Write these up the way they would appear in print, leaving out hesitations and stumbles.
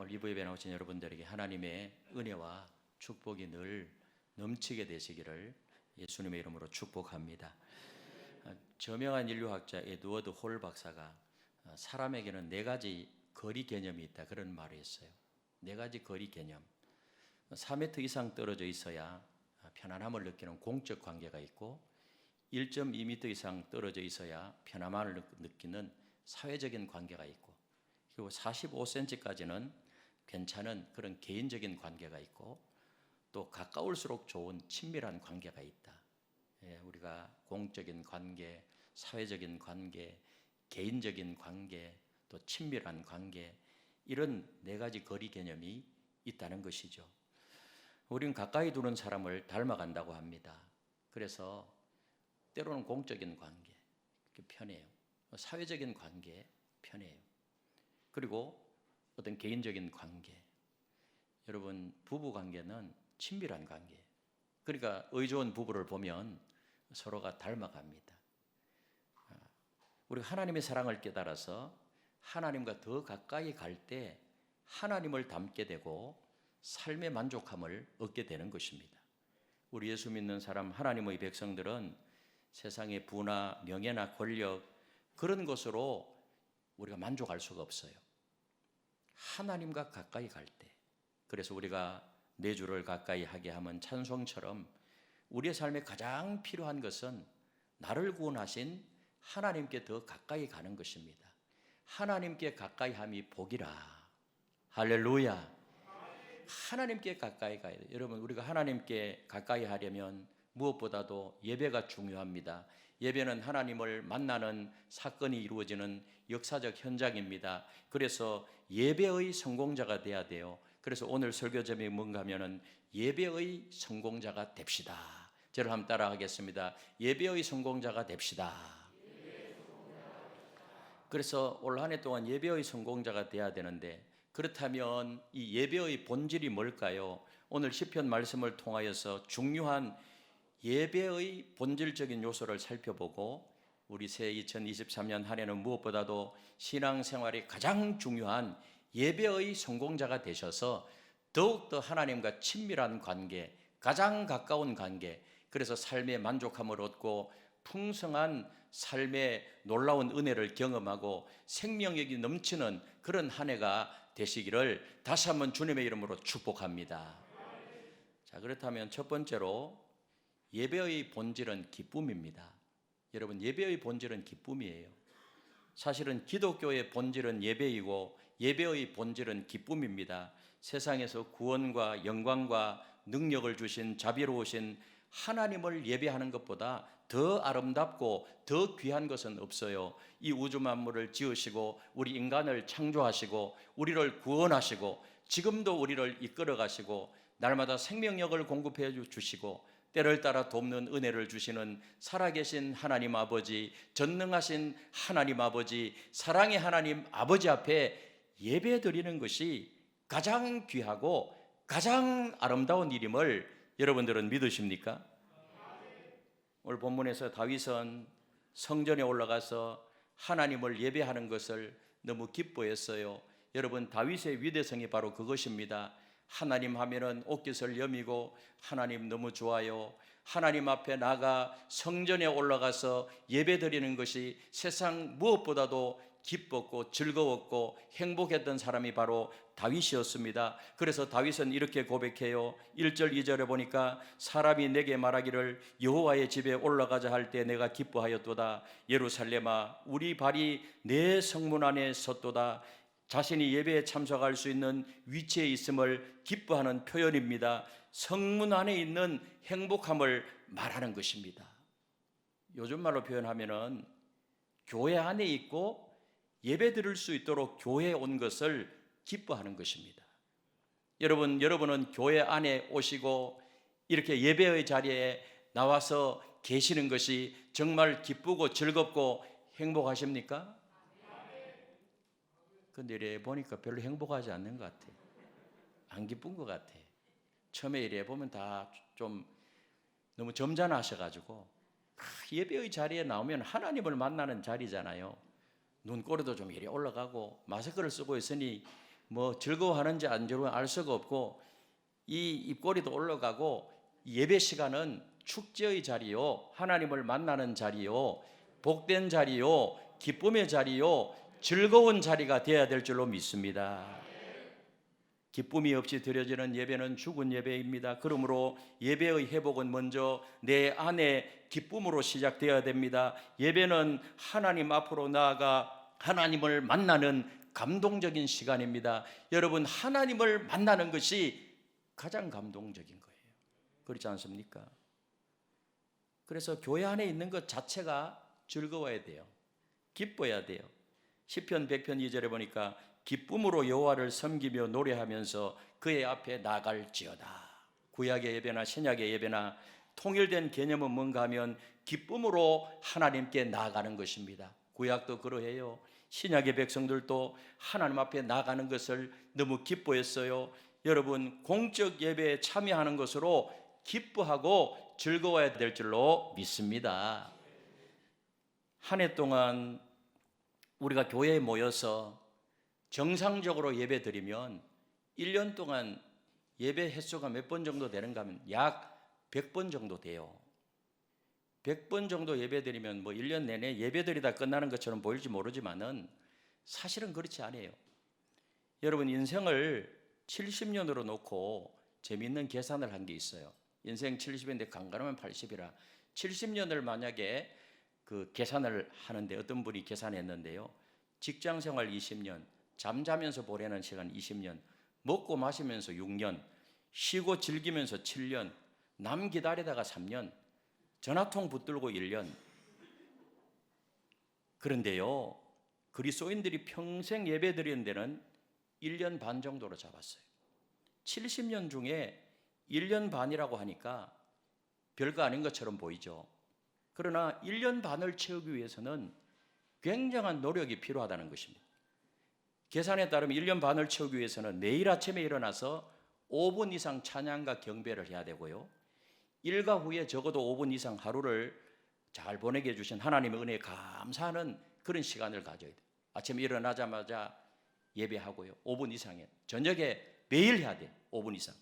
오늘 이부 예배 나오신 여러분들에게 하나님의 은혜와 축복이 늘 넘치게 되시기를 예수님의 이름으로 축복합니다. 저명한 인류학자 에드워드 홀 박사가 사람에게는 네 가지 거리 개념이 있다, 그런 말을 했어요. 네 가지 거리 개념. 4m 이상 떨어져 있어야 편안함을 느끼는 공적 관계가 있고, 1.2m 이상 떨어져 있어야 편안함을 느끼는 사회적인 관계가 있고, 그리고 45cm까지는 괜찮은 그런 개인적인 관계가 있고, 또 가까울수록 좋은 친밀한 관계가 있다. 우리가 공적인 관계, 사회적인 관계, 개인적인 관계, 또 친밀한 관계, 이런 네 가지 거리 개념이 있다는 것이죠. 우리는 가까이 두는 사람을 닮아간다고 합니다. 그래서 때로는 공적인 관계 편해요. 사회적인 관계 편해요. 그리고 어떤 개인적인 관계, 여러분 부부 관계는 친밀한 관계. 그러니까 의좋은 부부를 보면 서로가 닮아갑니다. 우리가 하나님의 사랑을 깨달아서 하나님과 더 가까이 갈 때 하나님을 닮게 되고 삶의 만족함을 얻게 되는 것입니다. 우리 예수 믿는 사람, 하나님의 백성들은 세상의 부나 명예나 권력, 그런 것으로 우리가 만족할 수가 없어요. 하나님과 가까이 갈 때, 그래서 우리가 내 주를 가까이 하게 하면 찬송처럼 우리의 삶에 가장 필요한 것은 나를 구원하신 하나님께 더 가까이 가는 것입니다. 하나님께 가까이 함이 복이라. 할렐루야. 하나님께 가까이 가야 돼요. 여러분, 우리가 하나님께 가까이 하려면 무엇보다도 예배가 중요합니다. 예배는 하나님을 만나는 사건이 이루어지는 역사적 현장입니다. 그래서 예배의 성공자가 돼야 돼요. 그래서 오늘 설교 제목이 뭔가 하면은 예배의 성공자가 됩시다. 저를 한번 따라 하겠습니다. 예배의 성공자가 됩시다. 그래서 올 한 해 동안 예배의 성공자가 돼야 되는데, 그렇다면 이 예배의 본질이 뭘까요? 오늘 시편 말씀을 통하여서 중요한 예배의 본질적인 요소를 살펴보고, 우리 새 2023년 한 해는 무엇보다도 신앙생활이 가장 중요한 예배의 성공자가 되셔서 더욱더 하나님과 친밀한 관계, 가장 가까운 관계, 그래서 삶의 만족함을 얻고 풍성한 삶의 놀라운 은혜를 경험하고 생명력이 넘치는 그런 한 해가 되시기를 다시 한번 주님의 이름으로 축복합니다. 자, 그렇다면 첫 번째로 예배의 본질은 기쁨입니다. 여러분, 예배의 본질은 기쁨이에요. 사실은 기독교의 본질은 예배이고 예배의 본질은 기쁨입니다. 세상에서 구원과 영광과 능력을 주신 자비로우신 하나님을 예배하는 것보다 더 아름답고 더 귀한 것은 없어요. 이 우주 만물을 지으시고 우리 인간을 창조하시고 우리를 구원하시고 지금도 우리를 이끌어 가시고 날마다 생명력을 공급해 주시고 때를 따라 돕는 은혜를 주시는 살아계신 하나님 아버지, 전능하신 하나님 아버지, 사랑의 하나님 아버지 앞에 예배 드리는 것이 가장 귀하고 가장 아름다운 일임을 여러분들은 믿으십니까? 오늘 본문에서 다윗은 성전에 올라가서 하나님을 예배하는 것을 너무 기뻐했어요. 여러분, 다윗의 위대성이 바로 그것입니다. 하나님 하면은 옷깃을 여미고 하나님 너무 좋아요. 하나님 앞에 나가 성전에 올라가서 예배 드리는 것이 세상 무엇보다도 기뻤고 즐거웠고 행복했던 사람이 바로 다윗이었습니다. 그래서 다윗은 이렇게 고백해요. 1절 2절에 보니까 사람이 내게 말하기를 여호와의 집에 올라가자 할 때 내가 기뻐하였도다. 예루살렘아, 우리 발이 내 성문 안에 섰도다. 자신이 예배에 참석할 수 있는 위치에 있음을 기뻐하는 표현입니다. 성문 안에 있는 행복함을 말하는 것입니다. 요즘 말로 표현하면은 교회 안에 있고 예배 드릴 수 있도록 교회에 온 것을 기뻐하는 것입니다. 여러분은 교회 안에 오시고 이렇게 예배의 자리에 나와서 계시는 것이 정말 기쁘고 즐겁고 행복하십니까? 근데 이래 보니까 별로 행복하지 않는 것 같아. 안 기쁜 것 같아. 처음에 이래 보면 다 좀 너무 점잖아하셔가지고, 예배의 자리에 나오면 하나님을 만나는 자리잖아요. 눈꼬리도 좀 이리 올라가고 마스크를 쓰고 있으니 뭐 즐거워하는지 안 즐거워하는지 알 수가 없고 이 입꼬리도 올라가고 예배 시간은 축제의 자리요, 하나님을 만나는 자리요, 복된 자리요, 기쁨의 자리요, 즐거운 자리가 되어야 될 줄로 믿습니다. 기쁨이 없이 드려지는 예배는 죽은 예배입니다. 그러므로 예배의 회복은 먼저 내 안에 기쁨으로 시작되어야 됩니다. 예배는 하나님 앞으로 나아가 하나님을 만나는 감동적인 시간입니다. 여러분, 하나님을 만나는 것이 가장 감동적인 거예요. 그렇지 않습니까? 그래서 교회 안에 있는 것 자체가 즐거워야 돼요. 기뻐야 돼요. 시편 100편 2절에 보니까 기쁨으로 여호와를 섬기며 노래하면서 그의 앞에 나갈지어다. 구약의 예배나 신약의 예배나 통일된 개념은 뭔가 하면 기쁨으로 하나님께 나아가는 것입니다. 구약도 그러해요. 신약의 백성들도 하나님 앞에 나가는 것을 너무 기뻐했어요. 여러분, 공적 예배에 참여하는 것으로 기뻐하고 즐거워야 될 줄로 믿습니다. 한 해 동안 우리가 교회에 모여서 정상적으로 예배 드리면 1년 동안 예배 횟수가 몇 번 정도 되는가 하면 약 100번 정도 돼요. 100번 정도 예배 드리면 뭐 1년 내내 예배 드리다 끝나는 것처럼 보일지 모르지만은 사실은 그렇지 않아요. 여러분, 인생을 70년으로 놓고 재미있는 계산을 한 게 있어요. 인생 70인데 강간하면 80이라 70년을 만약에 그 계산을 하는데 어떤 분이 계산했는데요. 직장 생활 20년, 잠자면서 보내는 시간 20년, 먹고 마시면서 6년, 쉬고 즐기면서 7년, 남 기다리다가 3년, 전화통 붙들고 1년. 그런데요, 그리스도인들이 평생 예배 드리는 데는 1년 반 정도로 잡았어요. 70년 중에 1년 반이라고 하니까 별거 아닌 것처럼 보이죠. 그러나 1년 반을 채우기 위해서는 굉장한 노력이 필요하다는 것입니다. 계산에 따르면 1년 반을 채우기 위해서는 매일 아침에 일어나서 5분 이상 찬양과 경배를 해야 되고요. 일과 후에 적어도 5분 이상 하루를 잘 보내게 해주신 하나님의 은혜에 감사하는 그런 시간을 가져야 돼요. 아침에 일어나자마자 예배하고요. 5분 이상에. 저녁에 매일 해야 돼요. 5분 이상.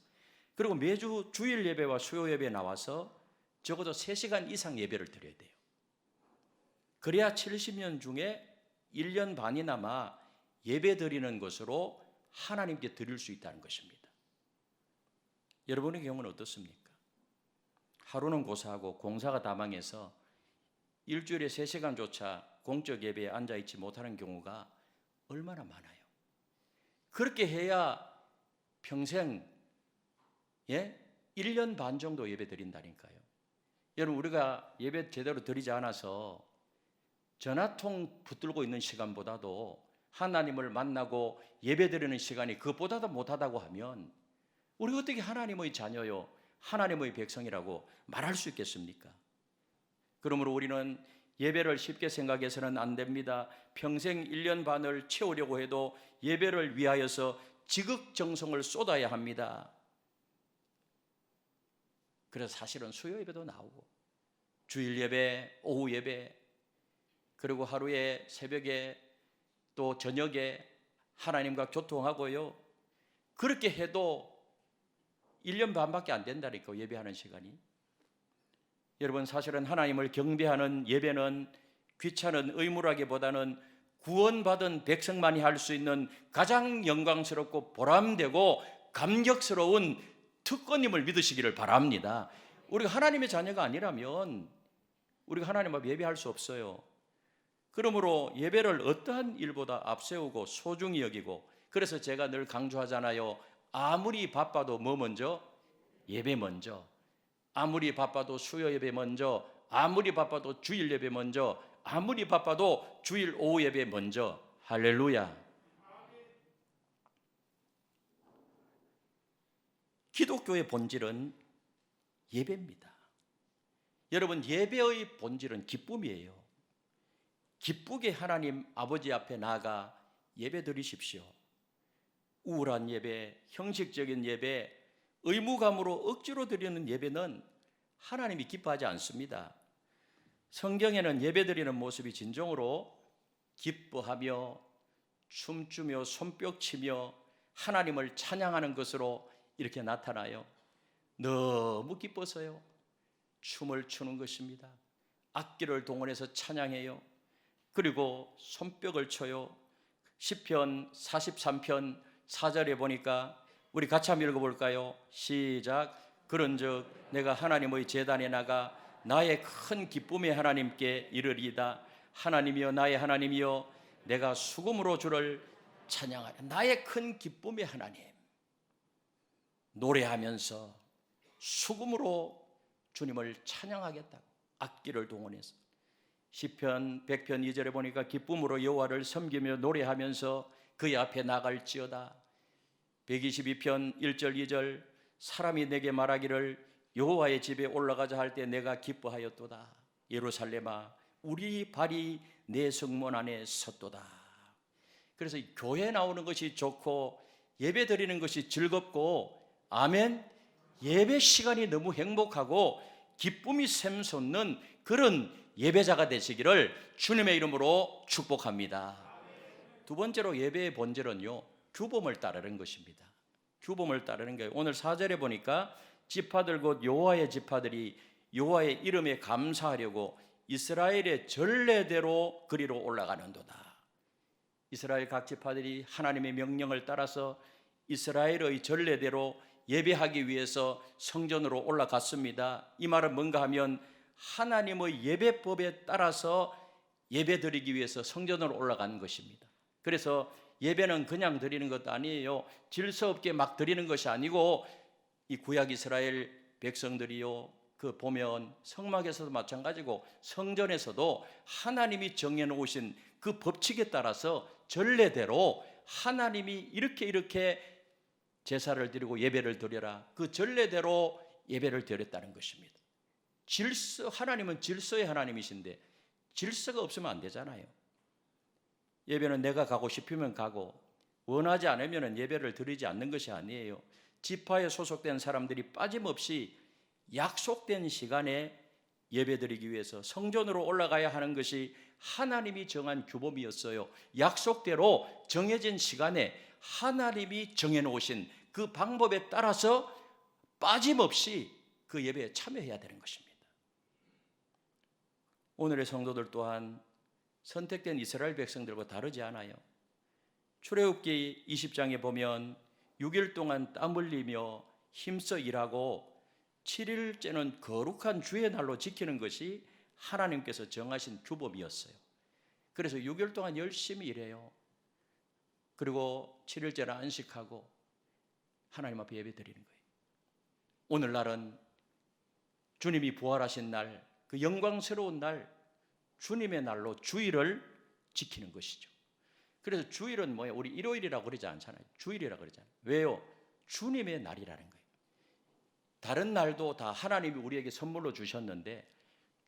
그리고 매주 주일 예배와 수요 예배에 나와서 적어도 3시간 이상 예배를 드려야 돼요. 그래야 70년 중에 1년 반이나마 예배 드리는 것으로 하나님께 드릴 수 있다는 것입니다. 여러분의 경우는 어떻습니까? 하루는 고사하고 공사가 다 망해서 일주일에 3시간조차 공적 예배에 앉아있지 못하는 경우가 얼마나 많아요. 그렇게 해야 평생 1년 반 정도 예배 드린다니까요. 여러분, 우리가 예배 제대로 드리지 않아서 전화통 붙들고 있는 시간보다도 하나님을 만나고 예배 드리는 시간이 그것보다도 못하다고 하면 우리가 어떻게 하나님의 자녀요, 하나님의 백성이라고 말할 수 있겠습니까? 그러므로 우리는 예배를 쉽게 생각해서는 안 됩니다. 평생 1년 반을 채우려고 해도 예배를 위하여서 지극정성을 쏟아야 합니다. 그래서 사실은 수요 예배도 나오고 주일 예배, 오후 예배, 그리고 하루에 새벽에 또 저녁에 하나님과 교통하고요. 그렇게 해도 1년 반밖에 안 된다니까요, 예배하는 시간이. 여러분, 사실은 하나님을 경배하는 예배는 귀찮은 의무라기보다는 구원받은 백성만이 할 수 있는 가장 영광스럽고 보람되고 감격스러운 특권임을 믿으시기를 바랍니다. 우리가 하나님의 자녀가 아니라면 우리가 하나님 앞에 예배할 수 없어요. 그러므로 예배를 어떠한 일보다 앞세우고 소중히 여기고, 그래서 제가 늘 강조하잖아요. 아무리 바빠도 뭐 먼저? 예배 먼저. 아무리 바빠도 수요 예배 먼저. 아무리 바빠도 주일 예배 먼저. 아무리 바빠도 주일 오후 예배 먼저. 할렐루야. 기독교의 본질은 예배입니다. 여러분, 예배의 본질은 기쁨이에요. 기쁘게 하나님 아버지 앞에 나아가 예배 드리십시오. 우울한 예배, 형식적인 예배, 의무감으로 억지로 드리는 예배는 하나님이 기뻐하지 않습니다. 성경에는 예배 드리는 모습이 진정으로 기뻐하며 춤추며 손뼉치며 하나님을 찬양하는 것으로 이렇게 나타나요. 너무 기뻐서요. 춤을 추는 것입니다. 악기를 동원해서 찬양해요. 그리고 손뼉을 쳐요. 시편 43편 4절에 보니까 우리 같이 한번 읽어볼까요? 시작. 그런즉 내가 하나님의 제단에 나가 나의 큰 기쁨의 하나님께 이르리이다. 하나님이여 나의 하나님이여 내가 수금으로 주를 찬양하리. 나의 큰 기쁨의 하나님. 노래하면서 수금으로 주님을 찬양하겠다. 악기를 동원해서. 시편 100편 2절에 보니까 기쁨으로 여호와를 섬기며 노래하면서 그의 앞에 나갈지어다. 122편 1절 2절 사람이 내게 말하기를 여호와의 집에 올라가자 할 때 내가 기뻐하였도다. 예루살렘아 우리 발이 내 성문 안에 섰도다. 그래서 교회 나오는 것이 좋고 예배 드리는 것이 즐겁고 아멘. 예배 시간이 너무 행복하고 기쁨이 샘솟는 그런 예배자가 되시기를 주님의 이름으로 축복합니다. 두 번째로 예배의 본질은요, 규범을 따르는 것입니다. 규범을 따르는 거예요. 오늘 4절에 보니까 지파들 곧 여호와의 지파들이 여호와의 이름에 감사하려고 이스라엘의 전례대로 그리로 올라가는도다. 이스라엘 각 지파들이 하나님의 명령을 따라서 이스라엘의 전례대로 예배하기 위해서 성전으로 올라갔습니다. 이 말은 뭔가 하면 하나님의 예배법에 따라서 예배드리기 위해서 성전으로 올라간 것입니다. 그래서 예배는 그냥 드리는 것도 아니에요. 질서 없게 막 드리는 것이 아니고 이 구약 이스라엘 백성들이요, 그 보면 성막에서도 마찬가지고 성전에서도 하나님이 정해놓으신 그 법칙에 따라서 전례대로 하나님이 이렇게 제사를 드리고 예배를 드려라. 그 전례대로 예배를 드렸다는 것입니다. 질서, 하나님은 질서의 하나님이신데 질서가 없으면 안 되잖아요. 예배는 내가 가고 싶으면 가고 원하지 않으면 예배를 드리지 않는 것이 아니에요. 지파에 소속된 사람들이 빠짐없이 약속된 시간에 예배드리기 위해서 성전으로 올라가야 하는 것이 하나님이 정한 규범이었어요. 약속대로 정해진 시간에 하나님이 정해놓으신 그 방법에 따라서 빠짐없이 그 예배에 참여해야 되는 것입니다. 오늘의 성도들 또한 선택된 이스라엘 백성들과 다르지 않아요. 출애굽기 20장에 보면 6일 동안 땀 흘리며 힘써 일하고 7일째는 거룩한 주의 날로 지키는 것이 하나님께서 정하신 규범이었어요. 그래서 6일 동안 열심히 일해요. 그리고 7일째는 안식하고 하나님 앞에 예배 드리는 거예요. 오늘날은 주님이 부활하신 날, 그 영광스러운 날, 주님의 날로 주일을 지키는 것이죠. 그래서 주일은 뭐예요? 우리 일요일이라고 그러지 않잖아요. 주일이라고 그러잖아요. 왜요? 주님의 날이라는 거예요. 다른 날도 다 하나님이 우리에게 선물로 주셨는데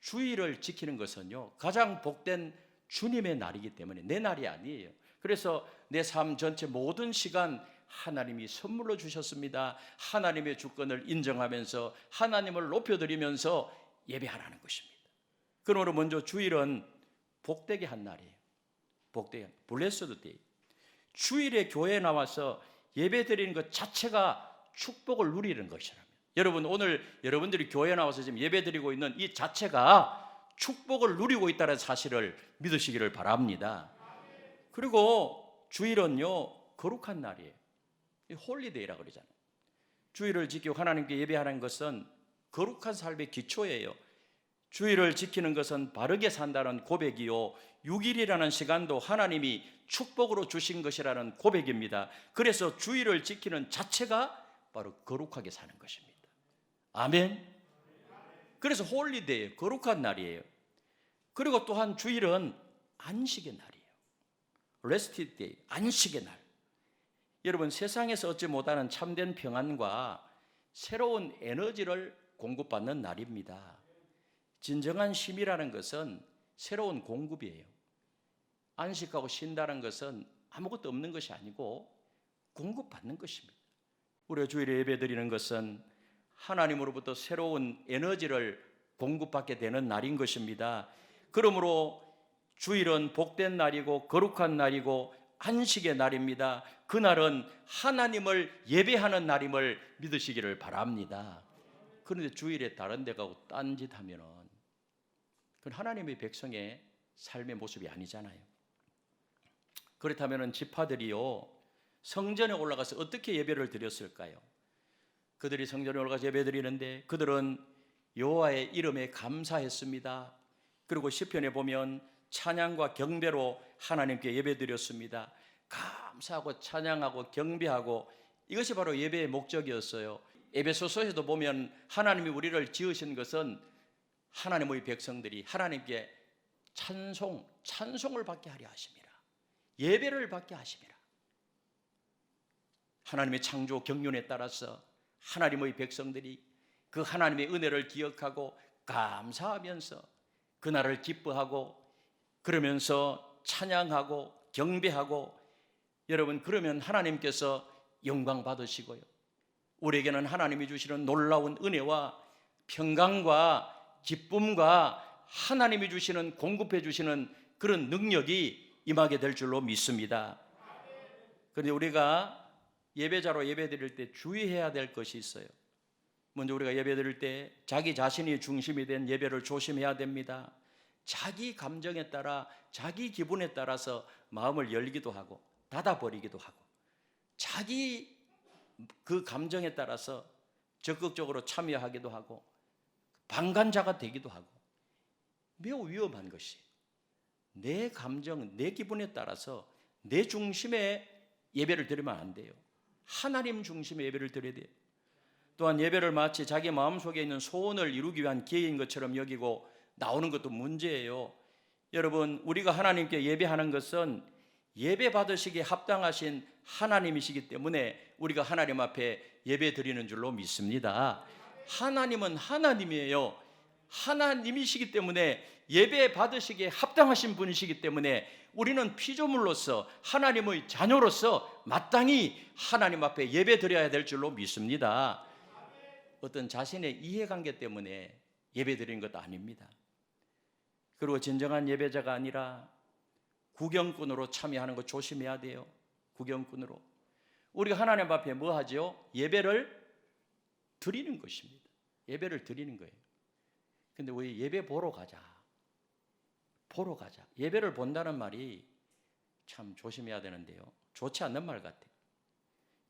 주일을 지키는 것은요, 가장 복된 주님의 날이기 때문에 내 날이 아니에요. 그래서 내 삶 전체 모든 시간 하나님이 선물로 주셨습니다. 하나님의 주권을 인정하면서 하나님을 높여드리면서 예배하라는 것입니다. 그러므로 먼저 주일은 복되게 한 날이에요. 복되게, 블레스드 데이. 주일에 교회에 나와서 예배 드리는 것 자체가 축복을 누리는 것이라면, 여러분 오늘 여러분들이 교회에 나와서 지금 예배 드리고 있는 이 자체가 축복을 누리고 있다는 사실을 믿으시기를 바랍니다. 그리고 주일은요, 거룩한 날이에요. 홀리데이라고 그러잖아요. 주일을 지키고 하나님께 예배하는 것은 거룩한 삶의 기초예요. 주일을 지키는 것은 바르게 산다는 고백이요, 6일이라는 시간도 하나님이 축복으로 주신 것이라는 고백입니다. 그래서 주일을 지키는 자체가 바로 거룩하게 사는 것입니다. 아멘. 그래서 홀리데이, 거룩한 날이에요. 그리고 또한 주일은 안식의 날이에요. 레스트 데이, 안식의 날. 여러분, 세상에서 얻지 못하는 참된 평안과 새로운 에너지를 공급받는 날입니다. 진정한 쉼이라는 것은 새로운 공급이에요. 안식하고 쉰다는 것은 아무것도 없는 것이 아니고 공급받는 것입니다. 우리가 주일에 예배드리는 것은 하나님으로부터 새로운 에너지를 공급받게 되는 날인 것입니다. 그러므로 주일은 복된 날이고 거룩한 날이고 안식의 날입니다. 그날은 하나님을 예배하는 날임을 믿으시기를 바랍니다. 그런데 주일에 다른 데 가고 딴짓 하면은 그건 하나님의 백성의 삶의 모습이 아니잖아요. 그렇다면 지파들이요, 성전에 올라가서 어떻게 예배를 드렸을까요? 그들이 성전에 올라가서 예배 드리는데 그들은 여호와의 이름에 감사했습니다. 그리고 시편에 보면 찬양과 경배로 하나님께 예배 드렸습니다. 감사하고 찬양하고 경배하고, 이것이 바로 예배의 목적이었어요. 에베소서에도 보면 하나님이 우리를 지으신 것은 하나님의 백성들이 하나님께 찬송을 받게 하려 하심이라, 예배를 받게 하심이라. 하나님의 창조 경륜에 따라서 하나님의 백성들이 그 하나님의 은혜를 기억하고 감사하면서 그날을 기뻐하고 그러면서 찬양하고 경배하고, 여러분, 그러면 하나님께서 영광 받으시고요, 우리에게는 하나님이 주시는 놀라운 은혜와 평강과 기쁨과 하나님이 주시는, 공급해 주시는 그런 능력이 임하게 될 줄로 믿습니다. 그런데 우리가 예배자로 예배 드릴 때 주의해야 될 것이 있어요. 먼저 우리가 예배 드릴 때 자기 자신이 중심이 된 예배를 조심해야 됩니다. 자기 감정에 따라, 자기 기분에 따라서 마음을 열기도 하고 닫아버리기도 하고, 자기 그 감정에 따라서 적극적으로 참여하기도 하고 방관자가 되기도 하고, 매우 위험한 것이 내 감정, 내 기분에 따라서 내 중심의 예배를 드리면 안 돼요. 하나님 중심의 예배를 드려야 돼요. 또한 예배를 마치 자기 마음속에 있는 소원을 이루기 위한 기회인 것처럼 여기고 나오는 것도 문제예요. 여러분, 우리가 하나님께 예배하는 것은 예배 받으시기에 합당하신 하나님이시기 때문에 우리가 하나님 앞에 예배 드리는 줄로 믿습니다. 하나님은 하나님이에요. 하나님이시기 때문에 예배 받으시기에 합당하신 분이시기 때문에 우리는 피조물로서 하나님의 자녀로서 마땅히 하나님 앞에 예배 드려야 될 줄로 믿습니다. 어떤 자신의 이해관계 때문에 예배 드리는 것도 아닙니다. 그리고 진정한 예배자가 아니라 구경꾼으로 참여하는 것 조심해야 돼요. 구경꾼으로. 우리가 하나님 앞에 뭐 하죠? 예배를 드리는 것입니다. 예배를 드리는 거예요. 근데 우리 예배 보러 가자. 보러 가자. 예배를 본다는 말이 참 조심해야 되는데요, 좋지 않는 말 같아요.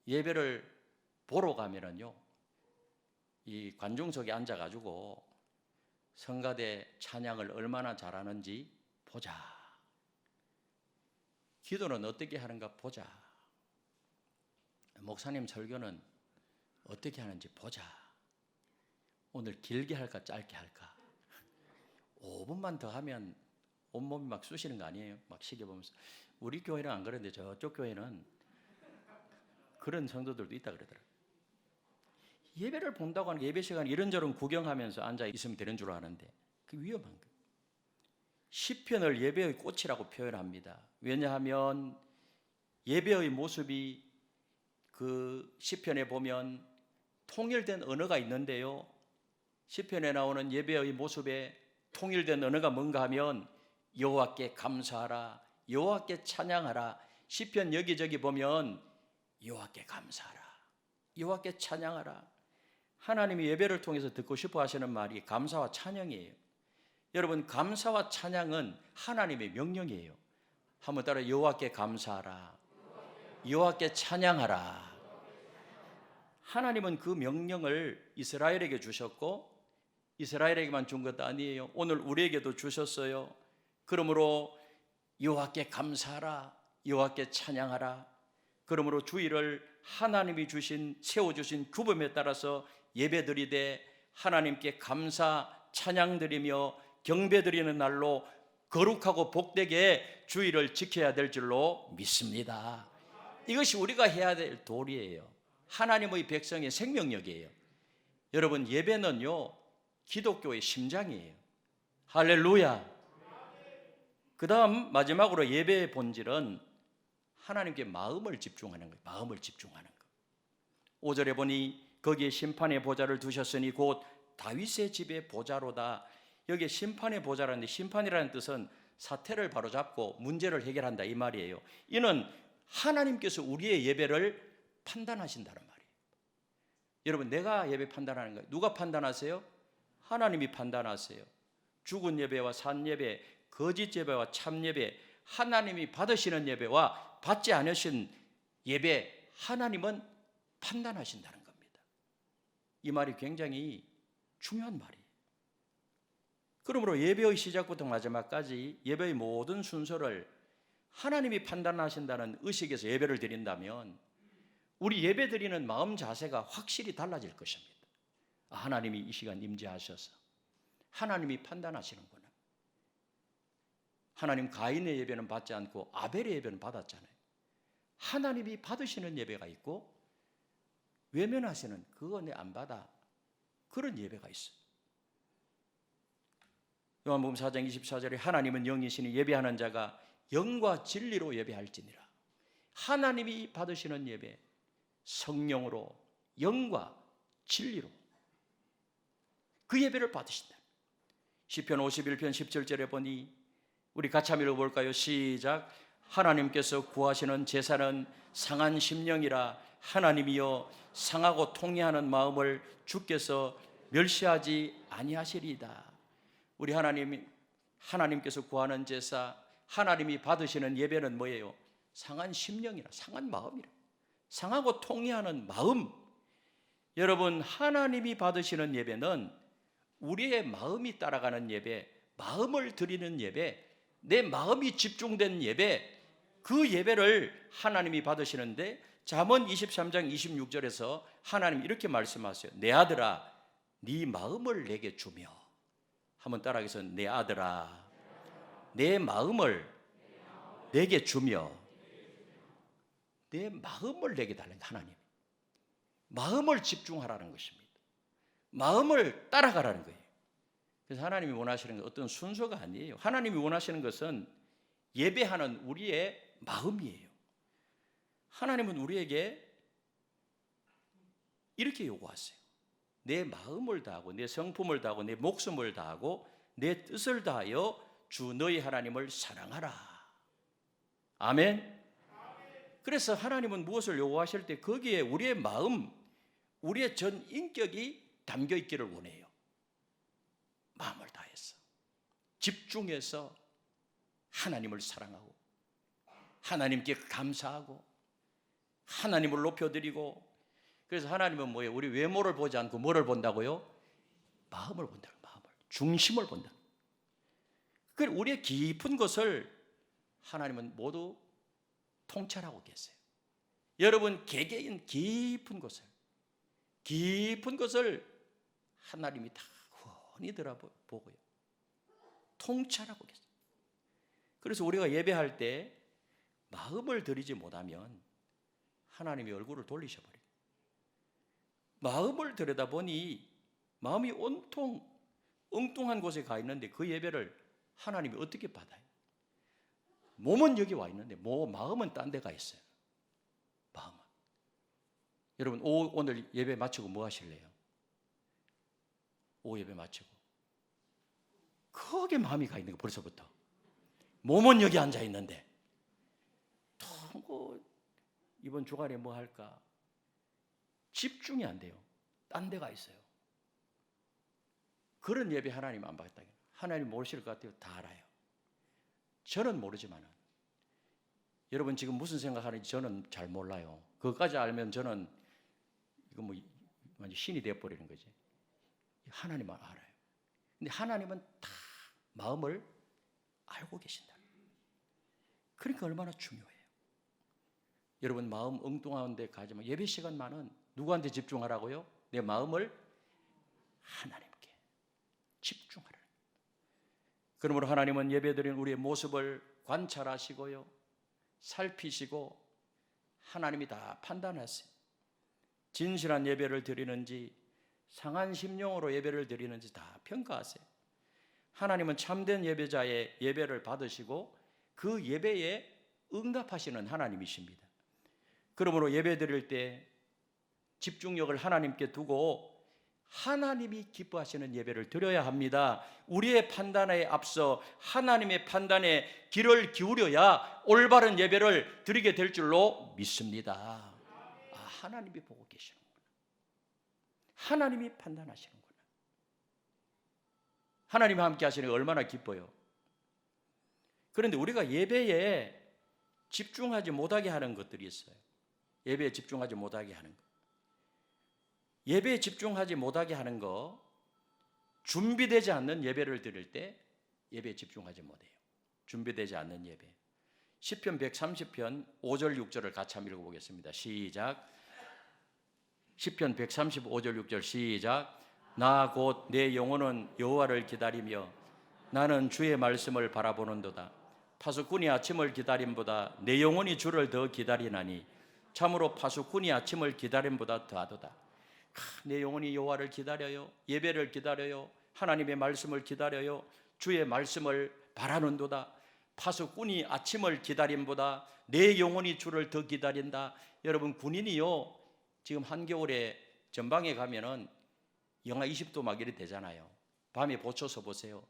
예배를 보러 가면은요, 이 관중석에 앉아가지고 성가대 찬양을 얼마나 잘하는지 보자. 기도는 어떻게 하는가 보자. 목사님 설교는 어떻게 하는지 보자. 오늘 길게 할까 짧게 할까. 5분만 더 하면 온몸이 막 쑤시는 거 아니에요? 막 시계 보면서. 우리 교회는 안 그런데 저쪽 교회는 그런 성도들도 있다 그러더라고요. 예배를 본다고 하는 게 예배 시간에 이런저런 구경하면서 앉아 있으면 되는 줄 아는데 그게 위험한 거예요. 시편을 예배의 꽃이라고 표현합니다. 왜냐하면 예배의 모습이 그 시편에 보면 통일된 언어가 있는데요, 시편에 나오는 예배의 모습에 통일된 언어가 뭔가 하면 여호와께 감사하라, 여호와께 찬양하라. 시편 여기저기 보면 여호와께 감사하라, 여호와께 찬양하라. 하나님이 예배를 통해서 듣고 싶어 하시는 말이 감사와 찬양이에요. 여러분, 감사와 찬양은 하나님의 명령이에요. 한번 따라 여호와께 감사하라, 여호와께 찬양하라. 하나님은 그 명령을 이스라엘에게 주셨고 이스라엘에게만 준 것도 아니에요. 오늘 우리에게도 주셨어요. 그러므로 여호와께 감사하라, 여호와께 찬양하라. 그러므로 주일을 하나님이 주신, 세워주신 규범에 따라서 예배드리되 하나님께 감사 찬양드리며 경배드리는 날로 거룩하고 복되게 주일을 지켜야 될 줄로 믿습니다. 이것이 우리가 해야 될 도리예요. 하나님의 백성의 생명력이에요. 여러분, 예배는요 기독교의 심장이에요. 할렐루야. 그 다음 마지막으로 예배의 본질은 하나님께 마음을 집중하는 거예요. 마음을 집중하는 거. 5절에 보니 거기에 심판의 보좌를 두셨으니 곧 다윗의 집의 보좌로다. 여기에 심판의 보좌라는데 심판이라는 뜻은 사태를 바로잡고 문제를 해결한다 이 말이에요. 이는 하나님께서 우리의 예배를 판단하신다는 말이에요. 여러분, 내가 예배 판단하는 거예요. 누가 판단하세요? 하나님이 판단하세요. 죽은 예배와 산 예배, 거짓 예배와 참 예배, 하나님이 받으시는 예배와 받지 않으신 예배, 하나님은 판단하신다는 겁니다. 이 말이 굉장히 중요한 말이에요. 그러므로 예배의 시작부터 마지막까지 예배의 모든 순서를 하나님이 판단하신다는 의식에서 예배를 드린다면 우리 예배 드리는 마음 자세가 확실히 달라질 것입니다. 하나님이 이 시간 임재하셔서 하나님이 판단하시는구나. 하나님 가인의 예배는 받지 않고 아벨의 예배는 받았잖아요. 하나님이 받으시는 예배가 있고 외면하시는 그거 내 안 받아, 그런 예배가 있어요. 요한복음 4장 24절에 하나님은 영이시니 예배하는 자가 영과 진리로 예배할지니라. 하나님이 받으시는 예배, 성령으로 영과 진리로 그 예배를 받으신다. 시편 51편 17절에 보니 우리 같이 한번 읽어볼까요? 시작. 하나님께서 구하시는 제사는 상한 심령이라. 하나님이여 상하고 통회하는 마음을 주께서 멸시하지 아니하시리이다. 우리 하나님께서 구하는 제사, 하나님이 받으시는 예배는 뭐예요? 상한 심령이라, 상한 마음이라. 상하고 통회하는 마음. 여러분, 하나님이 받으시는 예배는 우리의 마음이 따라가는 예배, 마음을 드리는 예배, 내 마음이 집중된 예배, 그 예배를 하나님이 받으시는데 잠언 23장 26절에서 하나님 이렇게 말씀하세요. 내 아들아, 네 마음을 내게 주며. 한번 따라하겠어. 내 아들아, 내 마음을 내게 주며. 내 마음을 내게 달라는 하나님. 마음을 집중하라는 것입니다. 마음을 따라가라는 거예요. 그래서 하나님이 원하시는 건 어떤 순서가 아니에요. 하나님이 원하시는 것은 예배하는 우리의 마음이에요. 하나님은 우리에게 이렇게 요구하세요. 내 마음을 다하고 내 성품을 다하고 내 목숨을 다하고 내 뜻을 다하여 주 너희 하나님을 사랑하라. 아멘. 그래서 하나님은 무엇을 요구하실 때 거기에 우리의 마음, 우리의 전 인격이 담겨 있기를 원해요. 마음을 다해서 집중해서 하나님을 사랑하고 하나님께 감사하고 하나님을 높여드리고. 그래서 하나님은 뭐예요? 우리 외모를 보지 않고 뭐를 본다고요? 마음을 본다. 마음을, 중심을 본다. 그 우리의 깊은 것을 하나님은 모두 통찰하고 계세요. 여러분 개개인 깊은 것을 하나님이 다 훤히 들어보고요, 통찰하고 계세요. 그래서 우리가 예배할 때 마음을 들이지 못하면 하나님이 얼굴을 돌리셔버려요. 마음을 들여다보니 마음이 온통 엉뚱한 곳에 가 있는데 그 예배를 하나님이 어떻게 받아요? 몸은 여기 와 있는데 마음은 딴 데 가 있어요. 마음은. 여러분 오늘 예배 마치고 뭐 하실래요? 오후 예배 마치고 거기에 마음이 가 있는 거 벌써부터. 몸은 여기 앉아 있는데 이번 주간에 뭐 할까? 집중이 안 돼요. 딴 데가 있어요. 그런 예배 하나님 안 받겠다. 하나님 모르실 것 같아요. 다 알아요. 저는 모르지만 여러분 지금 무슨 생각하는지 저는 잘 몰라요. 그것까지 알면 저는 이거 뭐 완전 신이 되어버리는 거지. 하나님만 알아요. 근데 하나님은 다 마음을 알고 계신다. 그러니까 얼마나 중요해요. 여러분 마음 엉뚱한 데 가지 마. 예배 시간만은 누구한테 집중하라고요? 내 마음을 하나님께 집중하라. 그러므로 하나님은 예배드리는 우리의 모습을 관찰하시고요, 살피시고 하나님이 다 판단하세요. 진실한 예배를 드리는지 상한 심령으로 예배를 드리는지 다 평가하세요. 하나님은 참된 예배자의 예배를 받으시고 그 예배에 응답하시는 하나님이십니다. 그러므로 예배 드릴 때 집중력을 하나님께 두고 하나님이 기뻐하시는 예배를 드려야 합니다. 우리의 판단에 앞서 하나님의 판단에 귀를 기울여야 올바른 예배를 드리게 될 줄로 믿습니다. 하나님이 보고 계시는구나. 하나님이 판단하시는구나. 하나님이 함께 하시는 게 얼마나 기뻐요. 그런데 우리가 예배에 집중하지 못하게 하는 것들이 있어요. 예배에 집중하지 못하게 하는 것. 예배에 집중하지 못하게 하는 거, 준비되지 않는 예배를 드릴 때 예배에 집중하지 못해요. 준비되지 않는 예배. 시편 130편 5절 6절을 같이 한번 읽어보겠습니다. 시작. 시편 135절 6절 시작. 나 곧 내 영혼은 여호와를 기다리며 나는 주의 말씀을 바라보는도다. 파수꾼이 아침을 기다림보다 내 영혼이 주를 더 기다리나니 참으로 파수꾼이 아침을 기다림보다 더하도다. 내 영혼이 여호와를 기다려요. 예배를 기다려요. 하나님의 말씀을 기다려요. 주의 말씀을 바라는도다. 파수꾼이 아침을 기다림보다 내 영혼이 주를 더 기다린다. 여러분, 군인이요, 지금 한겨울에 전방에 가면은 영하 20도 막 이래 되잖아요. 밤에 보쳐서 보세요.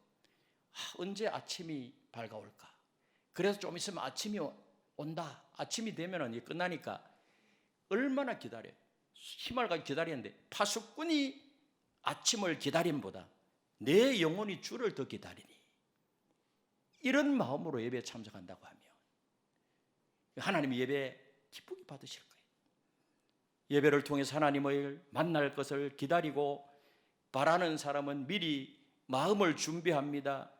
언제 아침이 밝아올까? 그래서 좀 있으면 아침이 온다. 아침이 되면은 끝나니까 얼마나 기다려요. 힘을 가지고 기다리는데, 파수꾼이 아침을 기다림보다 내 영혼이 주를 더 기다리니, 이런 마음으로 예배에 참석한다고 하면 하나님이 예배 기쁘게 받으실 거예요. 예배를 통해서 하나님을 만날 것을 기다리고 바라는 사람은 미리 마음을 준비합니다.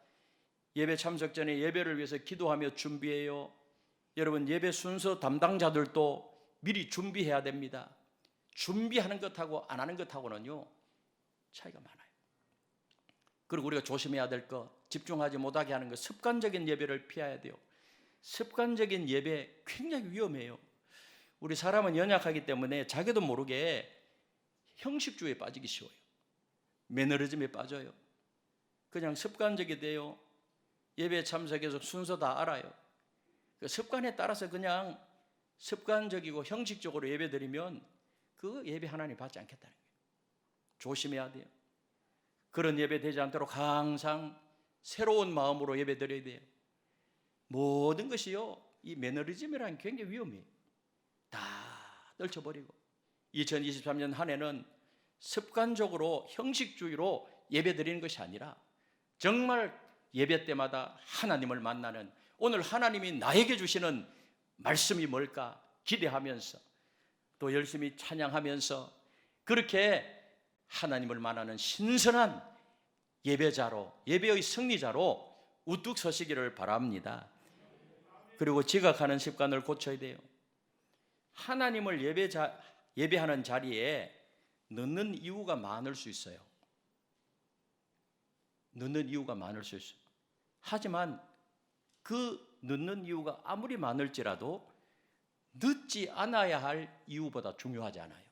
예배 참석 전에 예배를 위해서 기도하며 준비해요. 여러분, 예배 순서 담당자들도 미리 준비해야 됩니다. 준비하는 것하고 안 하는 것하고는요, 차이가 많아요. 그리고 우리가 조심해야 될 것, 집중하지 못하게 하는 것, 습관적인 예배를 피해야 돼요. 습관적인 예배 굉장히 위험해요. 우리 사람은 연약하기 때문에 자기도 모르게 형식주의에 빠지기 쉬워요. 매너리즘에 빠져요. 그냥 습관적이 돼요. 예배에 참석해서 순서 다 알아요. 그 습관에 따라서 그냥 습관적이고 형식적으로 예배 드리면 그 예배 하나님 받지 않겠다는 거예요. 조심해야 돼요. 그런 예배 되지 않도록 항상 새로운 마음으로 예배 드려야 돼요. 모든 것이요, 이 매너리즘이라는 게 굉장히 위험해요. 다 떨쳐버리고 2023년 한 해는 습관적으로 형식주의로 예배 드리는 것이 아니라 정말 예배 때마다 하나님을 만나는, 오늘 하나님이 나에게 주시는 말씀이 뭘까 기대하면서 또 열심히 찬양하면서 그렇게 하나님을 만나는 신선한 예배자로, 예배의 승리자로 우뚝 서시기를 바랍니다. 그리고 지각하는 습관을 고쳐야 돼요. 하나님을 예배하는 자리에 늦는 이유가 많을 수 있어요. 늦는 이유가 많을 수 있어요. 하지만 그 늦는 이유가 아무리 많을지라도 늦지 않아야 할 이유보다 중요하지 않아요.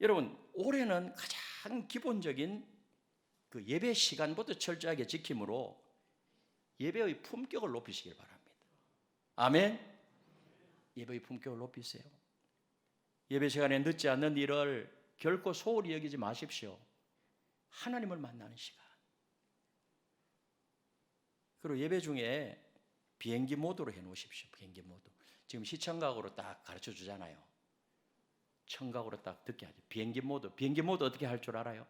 여러분, 올해는 가장 기본적인 그 예배 시간부터 철저하게 지킴으로 예배의 품격을 높이시길 바랍니다. 아멘. 예배의 품격을 높이세요. 예배 시간에 늦지 않는 일을 결코 소홀히 여기지 마십시오. 하나님을 만나는 시간. 그리고 예배 중에 비행기 모드로 해놓으십시오. 비행기 모드. 지금 시청각으로 딱 가르쳐 주잖아요. 청각으로 딱 듣게 하죠. 비행기 모드. 비행기 모드 어떻게 할 줄 알아요?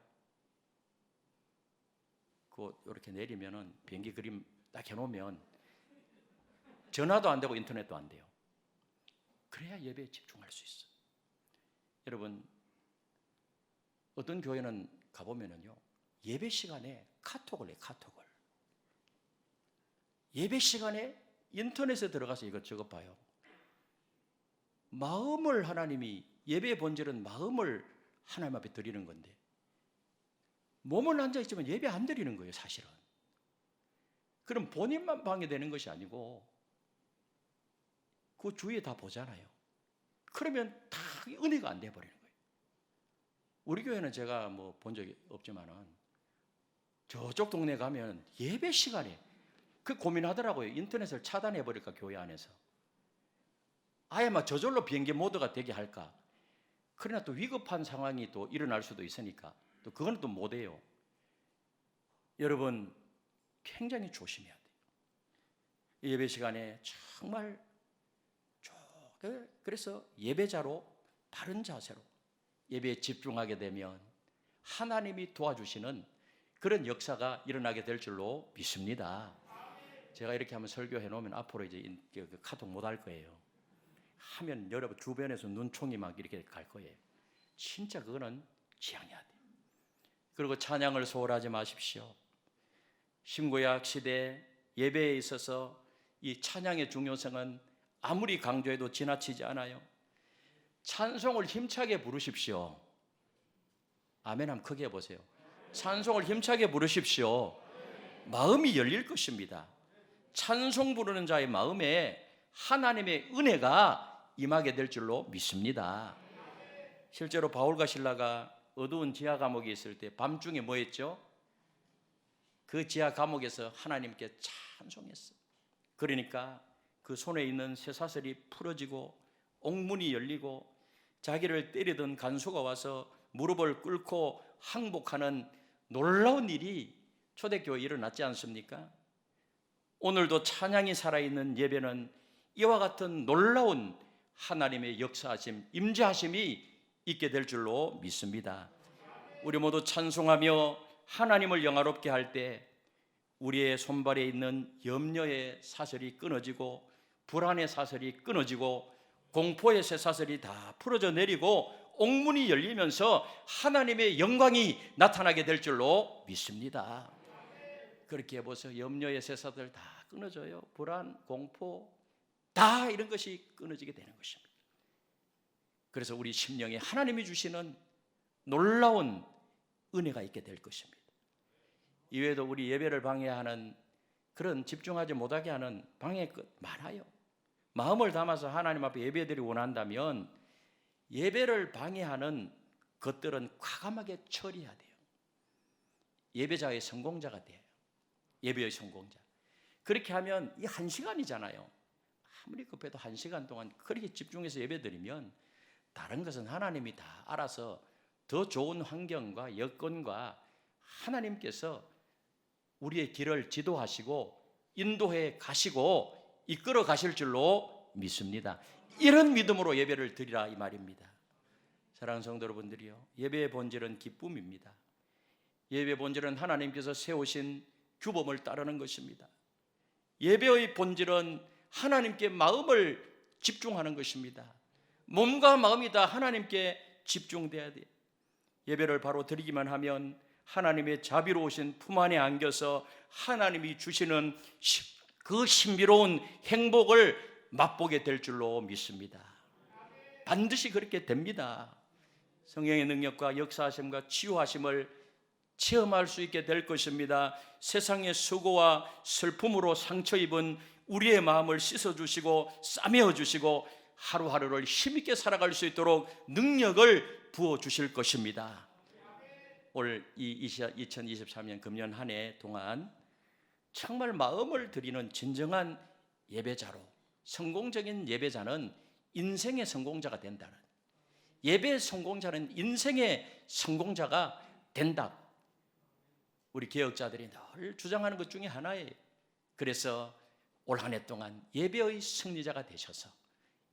그거 이렇게 내리면은 비행기 그림 딱 해놓으면 전화도 안 되고 인터넷도 안 돼요. 그래야 예배에 집중할 수 있어. 여러분, 어떤 교회는 가보면은요, 예배 시간에 카톡을 해요. 카톡을. 예배 시간에 인터넷에 들어가서 이것저것 봐요. 마음을 하나님이, 예배의 본질은 마음을 하나님 앞에 드리는 건데 몸은 앉아있지만 예배 안 드리는 거예요, 사실은. 그럼 본인만 방해되는 것이 아니고 그 주위에 다 보잖아요. 그러면 다 은혜가 안 돼버리는 거예요. 우리 교회는 제가 뭐 본 적이 없지만은 저쪽 동네 가면 예배 시간에 그 고민하더라고요. 인터넷을 차단해버릴까, 교회 안에서. 아예 막 저절로 비행기 모드가 되게 할까. 그러나 또 위급한 상황이 또 일어날 수도 있으니까 또 그건 또 못해요. 여러분 굉장히 조심해야 돼요. 예배 시간에 정말 그래서 예배자로 바른 자세로 예배에 집중하게 되면 하나님이 도와주시는 그런 역사가 일어나게 될 줄로 믿습니다. 제가 이렇게 한번 설교해 놓으면 앞으로 이제 카톡 못 할 거예요. 하면 여러분 주변에서 눈총이 막 이렇게 갈 거예요. 진짜 그거는 지향해야 돼요. 그리고 찬양을 소홀하지 마십시오. 신구약 시대 예배에 있어서 이 찬양의 중요성은 아무리 강조해도 지나치지 않아요. 찬송을 힘차게 부르십시오. 아멘 한번 크게 해보세요. 찬송을 힘차게 부르십시오. 마음이 열릴 것입니다. 찬송 부르는 자의 마음에 하나님의 은혜가 임하게 될 줄로 믿습니다. 실제로 바울과 실라가 어두운 지하 감옥에 있을 때 밤중에 뭐 했죠? 그 지하 감옥에서 하나님께 찬송했어요. 그러니까 그 손에 있는 쇠사슬이 풀어지고 옥문이 열리고 자기를 때리던 간수가 와서 무릎을 꿇고 항복하는 놀라운 일이 초대교회에 일어났지 않습니까? 오늘도 찬양이 살아있는 예배는 이와 같은 놀라운 하나님의 역사하심, 임재하심이 있게 될 줄로 믿습니다. 우리 모두 찬송하며 하나님을 영화롭게 할 때 우리의 손발에 있는 염려의 사슬이 끊어지고 불안의 사슬이 끊어지고 공포의 쇠사슬이 다 풀어져 내리고 옥문이 열리면서 하나님의 영광이 나타나게 될 줄로 믿습니다. 그렇게 해보세요. 염려의 쇠사슬 다 끊어져요. 불안, 공포 다 이런 것이 끊어지게 되는 것입니다. 그래서 우리 심령에 하나님이 주시는 놀라운 은혜가 있게 될 것입니다. 이외에도 우리 예배를 방해하는 그런 집중하지 못하게 하는 방해 많아요. 마음을 담아서 하나님 앞에 예배드리고 원한다면 예배를 방해하는 것들은 과감하게 처리해야 돼요. 예배자의 성공자가 돼요. 예배의 성공자. 그렇게 하면 이 1시간이잖아요. 아무리 급해도 1시간 동안 그렇게 집중해서 예배드리면 다른 것은 하나님이 다 알아서 더 좋은 환경과 여건과 하나님께서 우리의 길을 지도하시고 인도해 가시고 이끌어 가실 줄로 믿습니다. 이런 믿음으로 예배를 드리라 이 말입니다. 사랑하는 성도 여러분들이요, 예배의 본질은 기쁨입니다. 예배의 본질은 하나님께서 세우신 규범을 따르는 것입니다. 예배의 본질은 하나님께 마음을 집중하는 것입니다. 몸과 마음이 다 하나님께 집중돼야 돼요. 예배를 바로 드리기만 하면 하나님의 자비로우신 품 안에 안겨서 하나님이 주시는 그 신비로운 행복을 맛보게 될 줄로 믿습니다. 반드시 그렇게 됩니다. 성령의 능력과 역사하심과 치유하심을 체험할 수 있게 될 것입니다. 세상의 수고와 슬픔으로 상처 입은 우리의 마음을 씻어주시고 싸매어주시고 하루하루를 힘있게 살아갈 수 있도록 능력을 부어주실 것입니다. 올 2023년 금년 한 해 동안 정말 마음을 드리는 진정한 예배자로, 성공적인 예배자는 인생의 성공자가 된다는, 예배의 성공자는 인생의 성공자가 된다. 우리 개혁자들이 늘 주장하는 것 중에 하나예요. 그래서 올 한 해 동안 예배의 승리자가 되셔서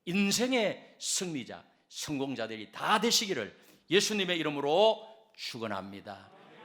인생의 승리자, 성공자들이 다 되시기를 예수님의 이름으로 축원합니다.